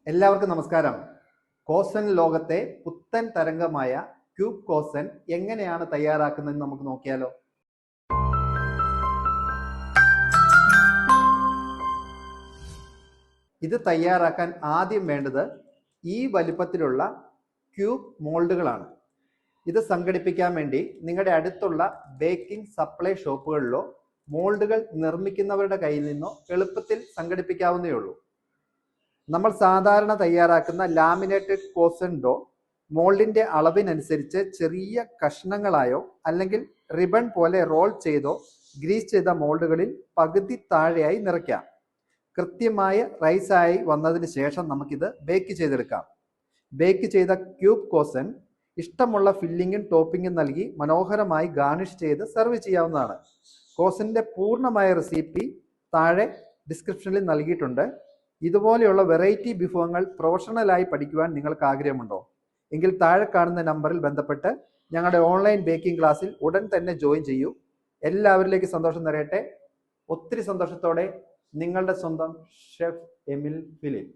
എല്ലാവർക്കും നമസ്കാരം. കോസൻ ലോകത്തെ പുത്തൻ തരംഗമായ ക്യൂബ് കോസൻ എങ്ങനെയാണ് തയ്യാറാക്കുന്നതെന്ന് നമുക്ക് നോക്കിയാലോ. ഇത് തയ്യാറാക്കാൻ ആദ്യം വേണ്ടത് ഈ വലിപ്പത്തിലുള്ള ക്യൂബ് മോൾഡുകളാണ്. ഇത് സംഘടിപ്പിക്കാൻ വേണ്ടി നിങ്ങളുടെ അടുത്തുള്ള ബേക്കിംഗ് സപ്ലൈ ഷോപ്പുകളിലോ മോൾഡുകൾ നിർമ്മിക്കുന്നവരുടെ കയ്യിൽ നിന്നോ എളുപ്പത്തിൽ സംഘടിപ്പിക്കാവുന്നേ ഉള്ളൂ. നമ്മൾ സാധാരണ തയ്യാറാക്കുന്ന ലാമിനേറ്റഡ് കോസൻ ഡോ മോൾഡിന്റെ അളവിനനുസരിച്ച് ചെറിയ കഷ്ണങ്ങളായോ അല്ലെങ്കിൽ റിബൺ പോലെ റോൾ ചെയ്തോ ഗ്രീസ് ചെയ്ത മോൾഡുകളിൽ പകുതി താഴെയായി നിറയ്ക്കാം. കൃത്യമായ റൈസായി വന്നതിന് ശേഷം നമുക്കിത് ബേക്ക് ചെയ്തെടുക്കാം. ബേക്ക് ചെയ്ത ക്യൂബ് കോസൻ ഇഷ്ടമുള്ള ഫില്ലിങ്ങും ടോപ്പിങ്ങും നൽകി മനോഹരമായി ഗാർണിഷ് ചെയ്ത് സെർവ് ചെയ്യാവുന്നതാണ്. കോസന്റെ പൂർണ്ണമായ റെസിപ്പി താഴെ ഡിസ്ക്രിപ്ഷനിൽ നൽകിയിട്ടുണ്ട്. ഇതുപോലെയുള്ള വെറൈറ്റി വിഭവങ്ങൾ പ്രൊഫഷണലായി പഠിക്കുവാൻ നിങ്ങൾക്ക് ആഗ്രഹമുണ്ടോ എങ്കിൽ താഴെ കാണുന്ന നമ്പറിൽ ബന്ധപ്പെട്ട് ഞങ്ങളുടെ ഓൺലൈൻ ബേക്കിംഗ് ക്ലാസ്സിൽ ഉടൻ തന്നെ ജോയിൻ ചെയ്യൂ. എല്ലാവരിലേക്കും സന്തോഷം നിറയട്ടെ. ഒത്തിരി സന്തോഷത്തോടെ നിങ്ങളുടെ സ്വന്തം ഷെഫ് എമിൽ ഫിലിപ്പ്.